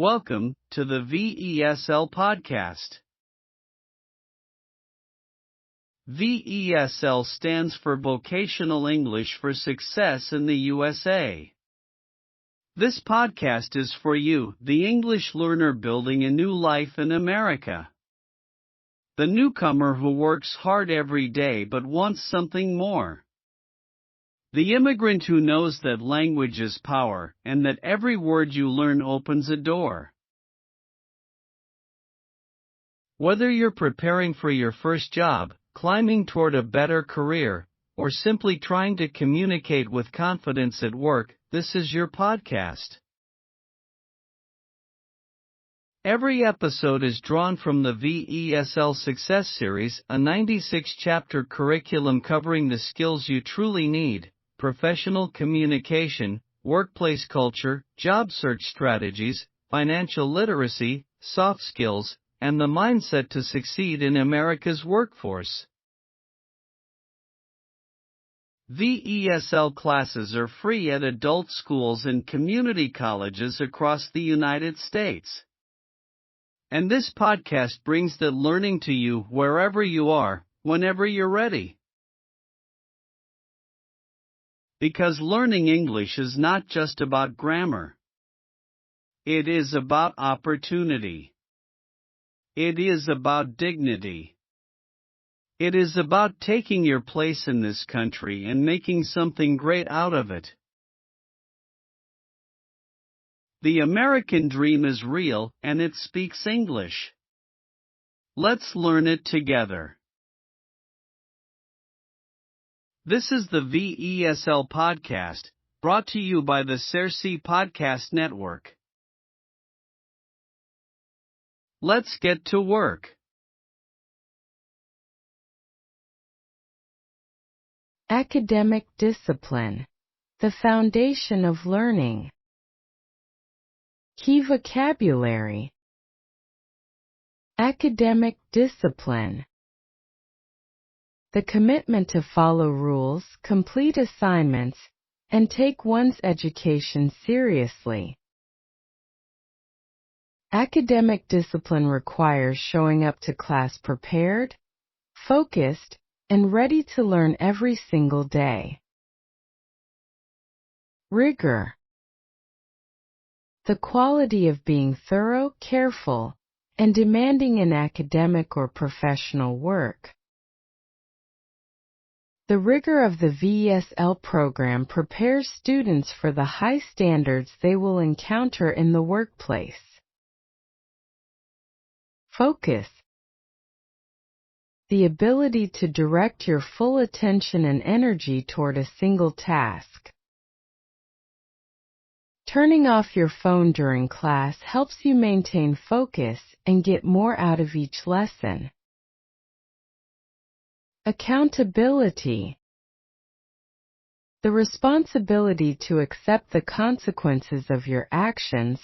Welcome to the VESL Podcast. VESL stands for Vocational English for Success in the USA. This podcast is for you, the English learner building a new life in America. The newcomer who works hard every day but wants something more. The immigrant who knows that language is power and that every word you learn opens a door. Whether you're preparing for your first job, climbing toward a better career, or simply trying to communicate with confidence at work, this is your podcast. Every episode is drawn from the VESL Success Series, a 96-chapter curriculum covering the skills you truly need: professional communication, workplace culture, job search strategies, financial literacy, soft skills, and the mindset to succeed in America's workforce. VESL classes are free at adult schools and community colleges across the United States. And this podcast brings that learning to you wherever you are, whenever you're ready. Because learning English is not just about grammar. It is about opportunity. It is about dignity. It is about taking your place in this country and making something great out of it. The American dream is real and it speaks English. Let's learn it together. This is the VESL Podcast, brought to you by the Sersea Podcast Network. Let's get to work. Academic discipline, the foundation of learning. Key vocabulary. Academic discipline. The commitment to follow rules, complete assignments, and take one's education seriously. Academic discipline requires showing up to class prepared, focused, and ready to learn every single day. Rigor. The quality of being thorough, careful, and demanding in academic or professional work. The rigor of the VESL program prepares students for the high standards they will encounter in the workplace. Focus. The ability to direct your full attention and energy toward a single task. Turning off your phone during class helps you maintain focus and get more out of each lesson. Accountability. The responsibility to accept the consequences of your actions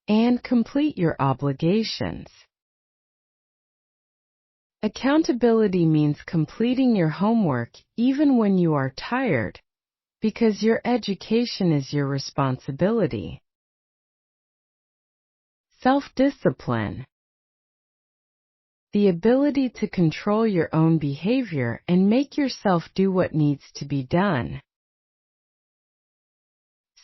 and complete your obligations. Accountability means completing your homework even when you are tired, because your education is your responsibility. Self-discipline. The ability to control your own behavior and make yourself do what needs to be done.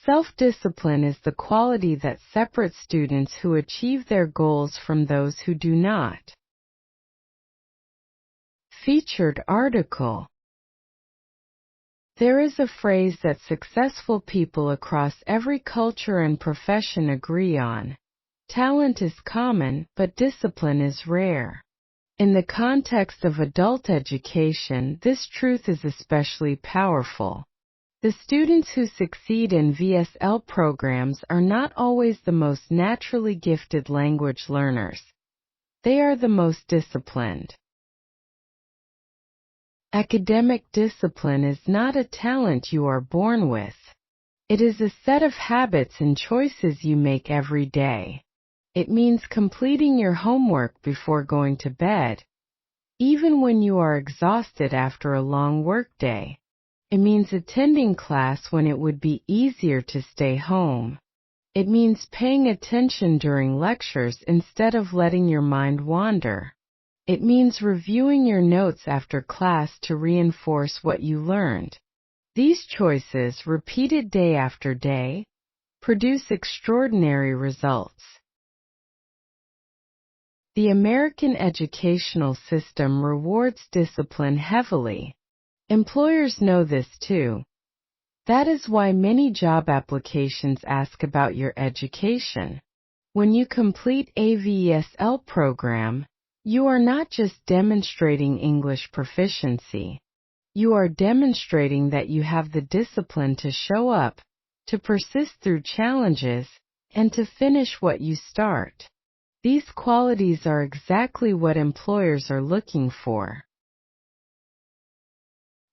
Self-discipline is the quality that separates students who achieve their goals from those who do not. Featured article. There is a phrase that successful people across every culture and profession agree on: talent is common, but discipline is rare. In the context of adult education, this truth is especially powerful. The students who succeed in VESL programs are not always the most naturally gifted language learners. They are the most disciplined. Academic discipline is not a talent you are born with. It is a set of habits and choices you make every day. It means completing your homework before going to bed, even when you are exhausted after a long workday. It means attending class when it would be easier to stay home. It means paying attention during lectures instead of letting your mind wander. It means reviewing your notes after class to reinforce what you learned. These choices, repeated day after day, produce extraordinary results. The American educational system rewards discipline heavily. Employers know this too. That is why many job applications ask about your education. When you complete a VESL program, you are not just demonstrating English proficiency. You are demonstrating that you have the discipline to show up, to persist through challenges, and to finish what you start. These qualities are exactly what employers are looking for.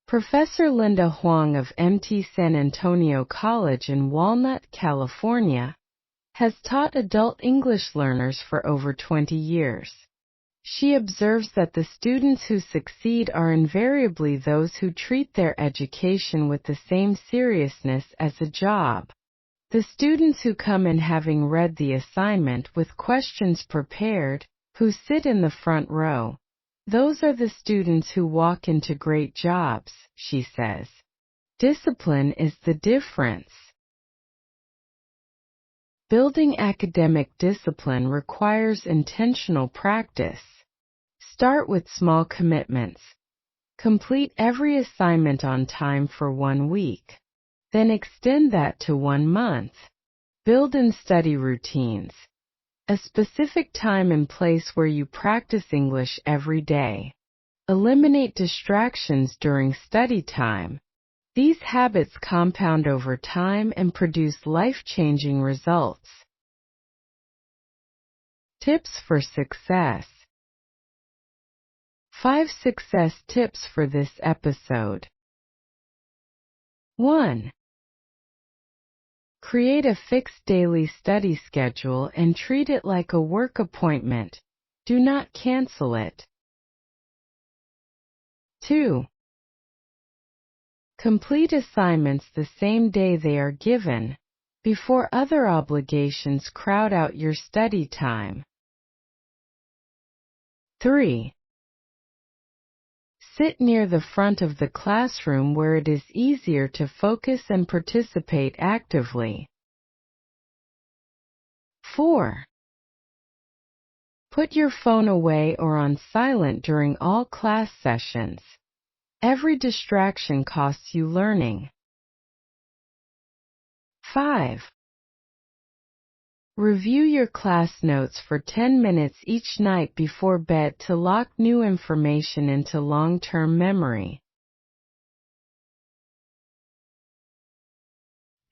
Professor Linda Huang of MT San Antonio College in Walnut, California, has taught adult English learners for over 20 years. She observes that the students who succeed are invariably those who treat their education with the same seriousness as a job. The students who come in having read the assignment with questions prepared, who sit in the front row, those are the students who walk into great jobs, she says. Discipline is the difference. Building academic discipline requires intentional practice. Start with small commitments. Complete every assignment on time for 1 week. Then extend that to 1 month. Build and study routines. A specific time and place where you practice English every day. Eliminate distractions during study time. These habits compound over time and produce life-changing results. Tips for success. 5 success tips for this episode. 1. Create a fixed daily study schedule and treat it like a work appointment. Do not cancel it. 2. Complete assignments the same day they are given, before other obligations crowd out your study time. 3. Sit near the front of the classroom where it is easier to focus and participate actively. 4. Put your phone away or on silent during all class sessions. Every distraction costs you learning. 5. Review your class notes for 10 minutes each night before bed to lock new information into long-term memory.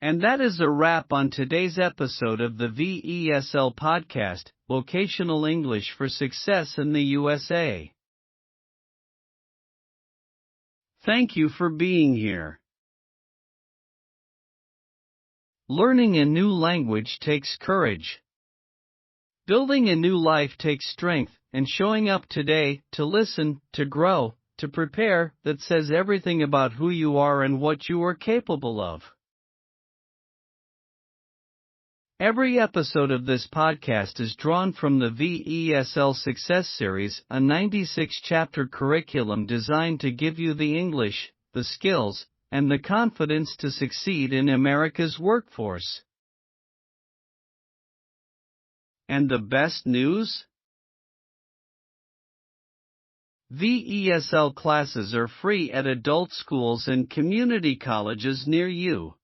And that is a wrap on today's episode of the VESL Podcast, Vocational English for Success in the USA. Thank you for being here. Learning a new language takes courage. Building a new life takes strength, and showing up today, to listen, to grow, to prepare, that says everything about who you are and what you are capable of. Every episode of this podcast is drawn from the VESL Success Series, a 96-chapter curriculum designed to give you the English, the skills, and the confidence to succeed in America's workforce. And the best news? VESL classes are free at adult schools and community colleges near you.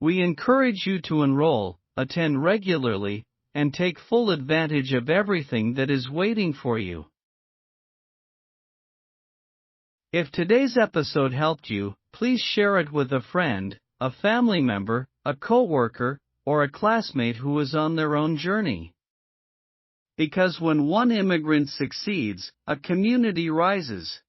We encourage you to enroll, attend regularly, and take full advantage of everything that is waiting for you. If today's episode helped you, please share it with a friend, a family member, a coworker, or a classmate who is on their own journey. Because when one immigrant succeeds, a community rises.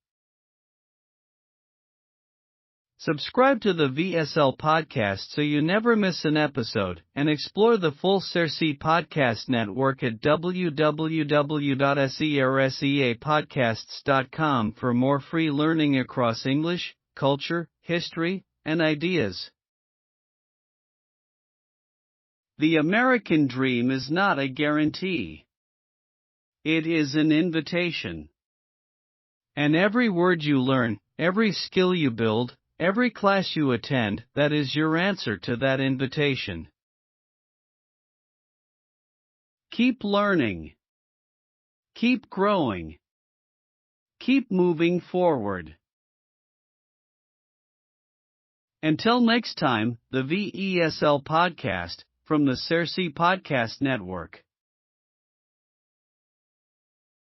Subscribe to the VESL Podcast so you never miss an episode, and explore the full Sersea Podcast network at www.serseapodcasts.com for more free learning across English, culture, history, and ideas. The American dream is not a guarantee. It is an invitation. And every word you learn, every skill you build, every class you attend, that is your answer to that invitation. Keep learning. Keep growing. Keep moving forward. Until next time, the VESL Podcast, from the Sersea Podcast Network.